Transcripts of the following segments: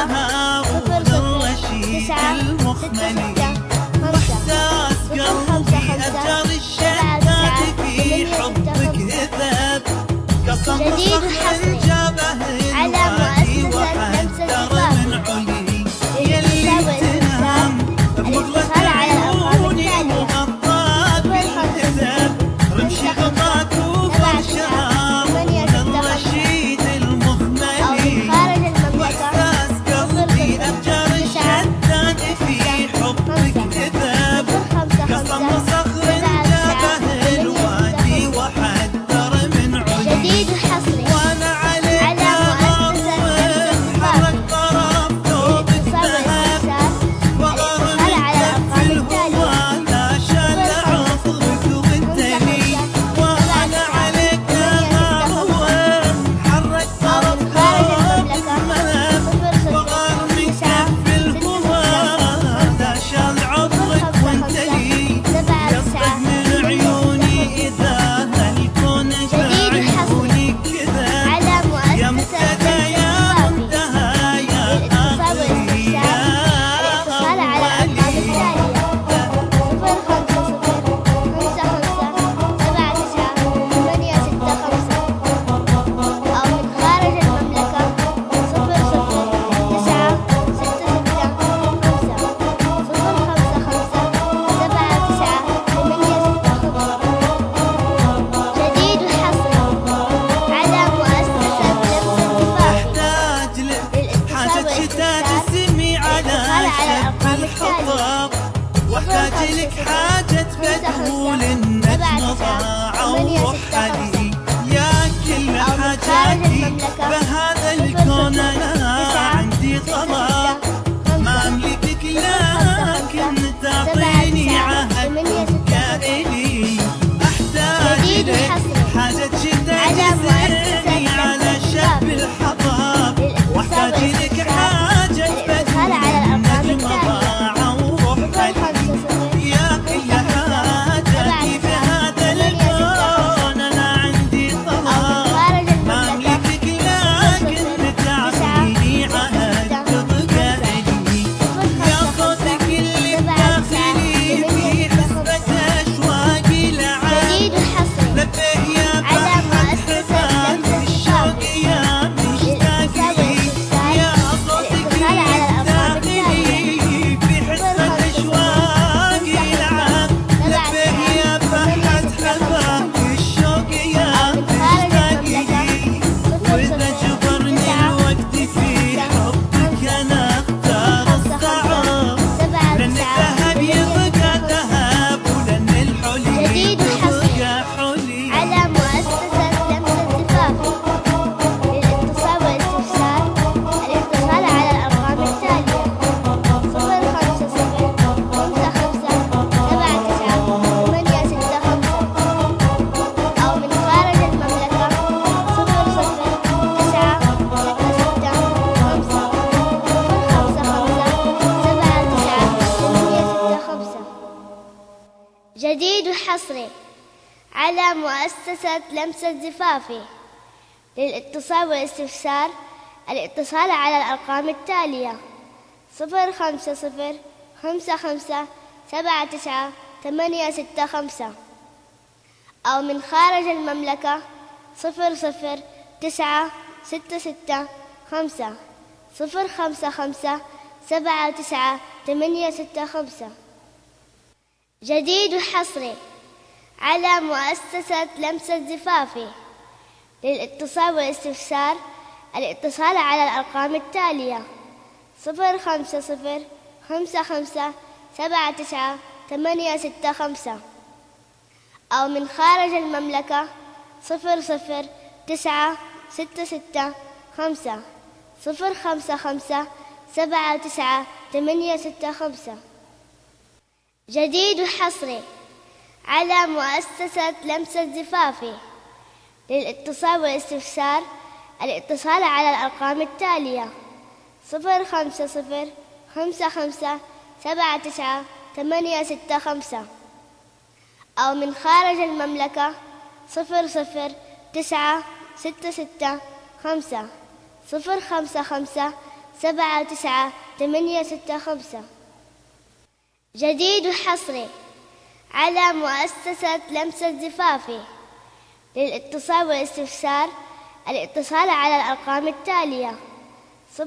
لها والرشيد المخملي، واحساس قلبي أجر الشتات في حبك ذاب، قصم صخر جابه الوادي وحذر من علي، يلي تنام بمرة عيوني مغطى بالكذاب، رمشي غطاك وفرشها والرشيد المخملي، واحساس قلبي أجر الشتات في حبك ذاب، قصم صخر جابه الوادي وحذر من علي، جديد وحصري وانا عليك اهون حرك طرف ثوبك ذهب، وارميك في الهوى لا شل عطرك والدلي، وانا عليك اهون حرك طرف ثوبك ذهب، وارميك في الهوى لا شل عطرك والدلي، يصدق من عيوني اذا الكون بعيوني كذا، على يا مؤسسة مبتدى يا منتهى يا آخري يا الاتصال على الأرقام التالية 05055798665 أو من خارج المملكة 00955798665. جديد وحصري على مؤسسة لمسة الزفافي احتاج لك حاجة شتاء تسمي على شب الحطاب، واحتاج لك حاجة بدهول النجم ضاع وحدي، يا كل حاجاتي بهذا الكون انا عندي طلب، ما املكك لكن تعطيني عهد يا الي، احتاج لك حاجة شتاء تسمي على شب الحطاب، واحتاج لك حاجة بدهول النجم ضاع وحدي، يا كل حاجاتي بهذا الكون انا عندي طلب، ما املكك لكن تعطيني عهد تبقى لي، يا صوتك اللي بداخلي في حسبة اشواقي لعب، جديد وحصري لبيه يا على بحر مؤسسة حباب لمسة الشوق يا مشتاق لي، يا صوتك اللي بداخلي في حسبة اشواقي لعب، لبيه يا بحر حباب الشوق يا مشتاق لي، واذا جبرني الوقت في حبك انا اختار الصعب، لان الذهب يبقى ذهب ولان الحلي جديد وحصري يبقى حلي. على مؤسسة لمسة الزفافي للاتصال والاستفسار الاتصال على الأرقام التالية 05055798665 أو من خارج المملكة 00955798665. جديد وحصري على مؤسسة لمسة زفافي للاتصال والاستفسار الاتصال على الأرقام التالية 05055798665 أو من خارج المملكة 00955798665. جديد وحصري على مؤسسة لمسة زفافي للاتصال والاستفسار الاتصال على الأرقام التالية 05055798665 أو من خارج المملكة 00956 جديد وحصري على مؤسسة لمسة زفافي للاتصال والاستفسار الاتصال على الأرقام التالية 05055798665 أو من خارج المملكة 00956 055 79865. جديد حصري على مؤسسة لمسة زفافي. للاتصال والاستفسار الاتصال على الأرقام التالية: 05055799865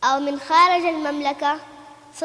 أو من خارج المملكة 0096665.